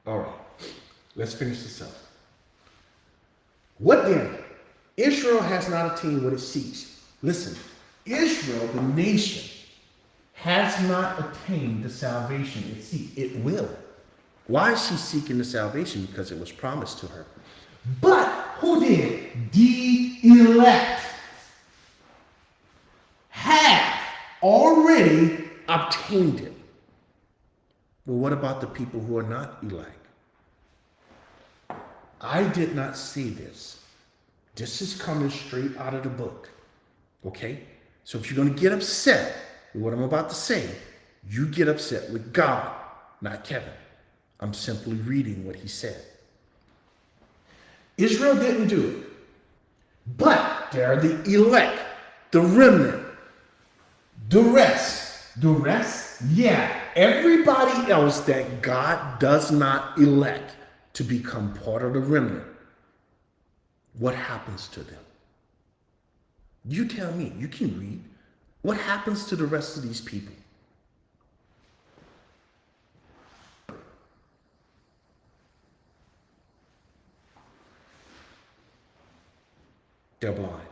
All right. Let's finish this up. What then? Israel has not attained what it seeks. Listen, Israel, the nation, has not attained the salvation it seeks. It will. Why is she seeking the salvation? Because it was promised to her. But who did? The elect have already obtained it. Well, what about the people who are not elect? I did not see this. This is coming straight out of the book. Okay? So if you're going to get upset with what I'm about to say, you get upset with God, not Kevin. I'm simply reading what he said. Israel didn't do it. But there are the elect, the remnant, the rest. The rest? Yeah. Everybody else that God does not elect to become part of the remnant. What happens to them? You tell me. You can read. What happens to the rest of these people? They're blind.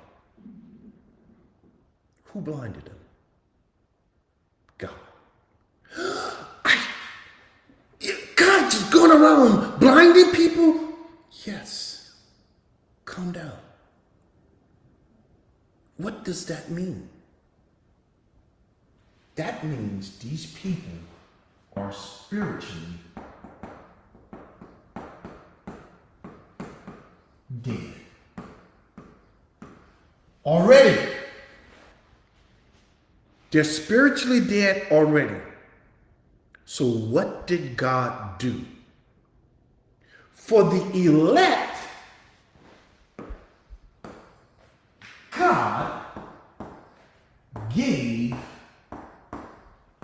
Who blinded them? God. God just going around blinding people? Yes. Calm down. What does that mean? That means these people are spiritually dead. Already. They're spiritually dead already. So what did God do? For the elect, God gave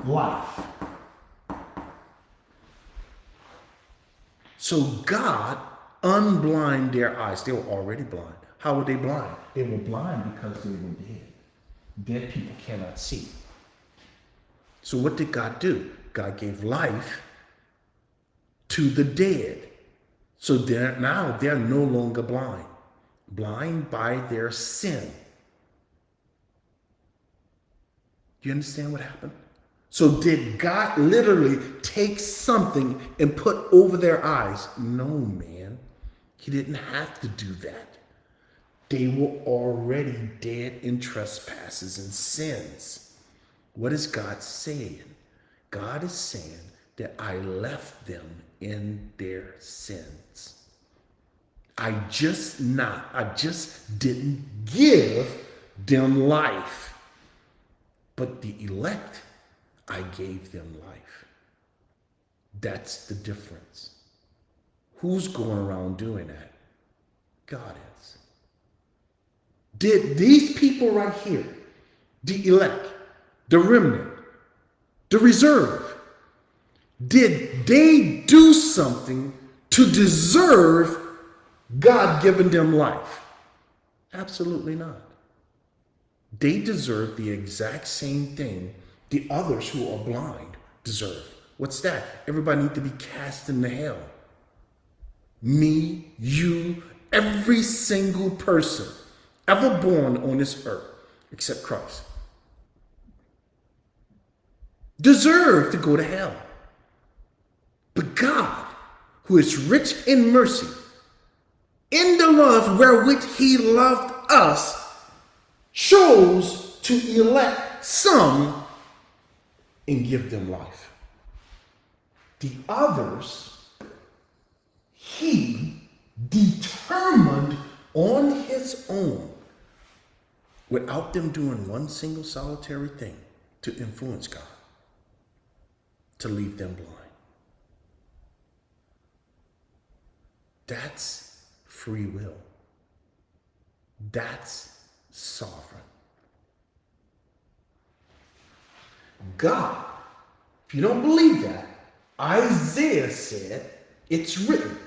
life. So God unblinded their eyes. They were already blind. How were they blind? They were blind because they were dead. Dead people cannot see. So what did God do? God gave life to the dead. So now they're no longer blind. Blind by their sin. You understand what happened? So did God literally take something and put over their eyes? No, man. He didn't have to do that. They were already dead in trespasses and sins. What is God saying? God is saying that I left them in their sins. I just didn't give them life. But the elect, I gave them life. That's the difference. Who's going around doing that? God is. Did these people right here, the elect, the remnant, the reserve, did they do something to deserve God giving them life? Absolutely not. They deserve the exact same thing the others who are blind deserve. What's that? Everybody needs to be cast into hell. Me, you, every single person ever born on this earth, except Christ, deserve to go to hell. But God, who is rich in mercy, in the love wherewith he loved us, chose to elect some and give them life. The others, he determined on his own, without them doing one single solitary thing, to influence God, to leave them blind. That's free will. That's sovereign. God, if you don't believe that, Isaiah said, it's written.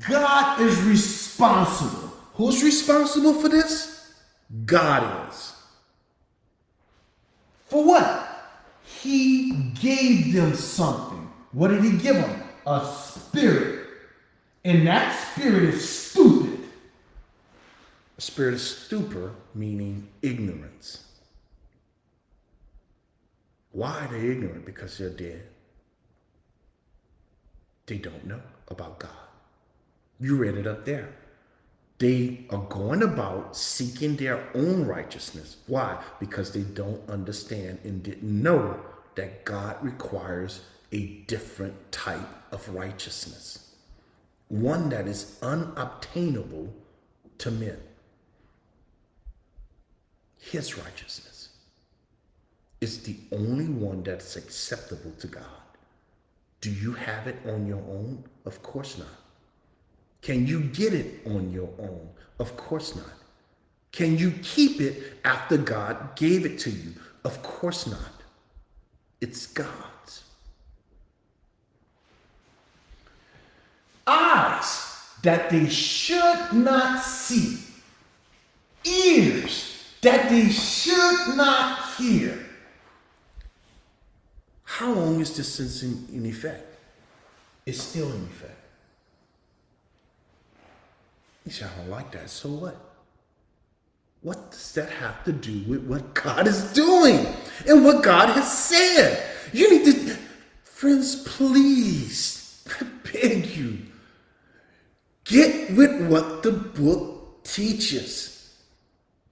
God is responsible. Who's responsible for this? God is. For what? He gave them something. What did he give them? a spirit. And that spirit is stupid. A spirit of stupor, meaning ignorance. Why are they ignorant? Because they're dead. They don't know about God. You read it up there. They are going about seeking their own righteousness. Why? Because they don't understand and didn't know that God requires a different type of righteousness. One that is unobtainable to men. His righteousness is the only one that's acceptable to God. Do you have it on your own? Of course not. Can you get it on your own? Of course not. Can you keep it after God gave it to you? Of course not. It's God's. Eyes that they should not see. Ears that they should not hear. How long is this in effect? It's still in effect. You say, I don't like that. So what? What does that have to do with what God is doing and what God has said? You need to, friends, please, I beg you, get with what the book teaches.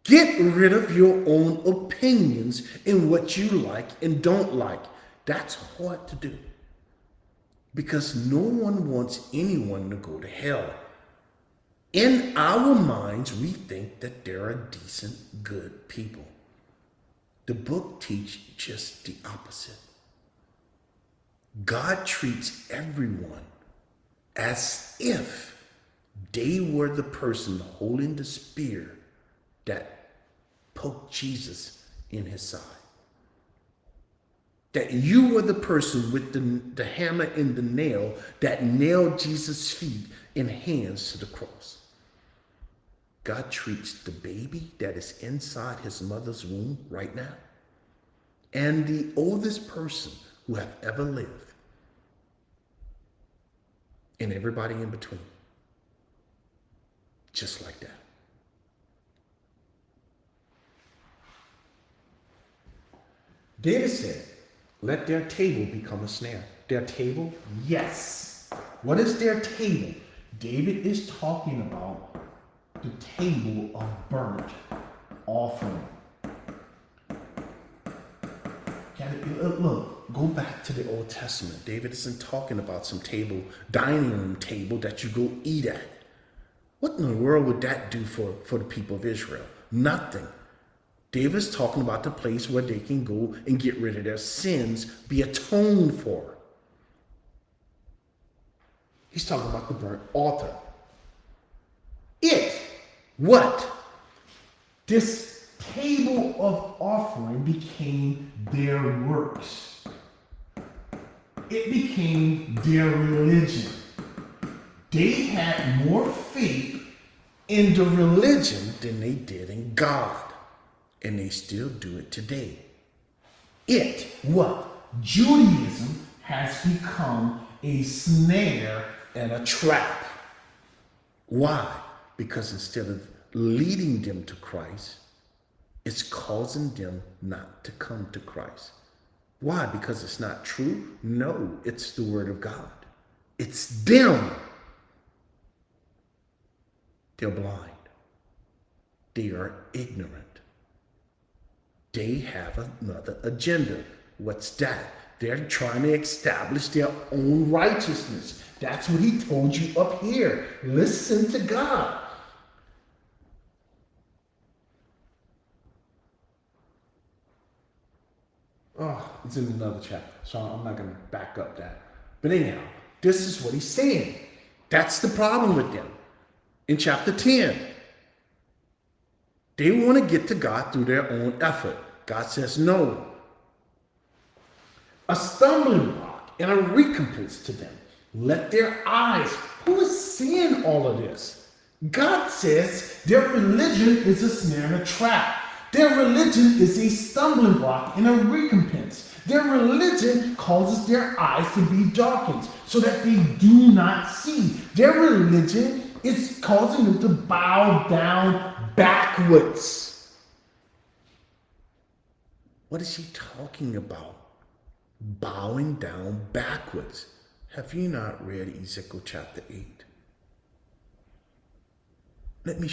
Get rid of your own opinions and what you like and don't like. That's hard to do because no one wants anyone to go to hell. In our minds, we think that there are decent, good people. The book teaches just the opposite. God treats everyone as if they were the person holding the spear that poked Jesus in his side. That you were the person with the hammer and the nail that nailed Jesus' feet and hands to the cross. God treats the baby that is inside his mother's womb right now and the oldest person who have ever lived and everybody in between. Just like that. David said, let their table become a snare. Their table? Yes. What is their table? David is talking about the table of burnt offering. Look, go back to the Old Testament. David isn't talking about some table, dining room table that you go eat at. What in the world would that do for the people of Israel? Nothing. David's talking about the place where they can go and get rid of their sins, be atoned for. He's talking about the burnt altar. What? This table of offering became their works. It became their religion. They had more faith in the religion than they did in God. And they still do it today. What? Judaism has become a snare and a trap. Why? Because instead of leading them to Christ, it's causing them not to come to Christ. Why? Because it's not true? No, it's the word of God. It's them. They're blind. They are ignorant. They have another agenda. What's that? They're trying to establish their own righteousness. That's what he told you up here. Listen to God. Oh, it's in another chapter, so I'm not going to back up that. But anyhow, this is what he's saying. That's the problem with them. In chapter 10, they want to get to God through their own effort. God says no. A stumbling block and a recompense to them. Let their eyes. Who is seeing all of this? God says their religion is a snare and a trap. Their religion is a stumbling block and a recompense. Their religion causes their eyes to be darkened so that they do not see. Their religion is causing them to bow down backwards. What is he talking about? Bowing down backwards. Have you not read Ezekiel chapter 8? Let me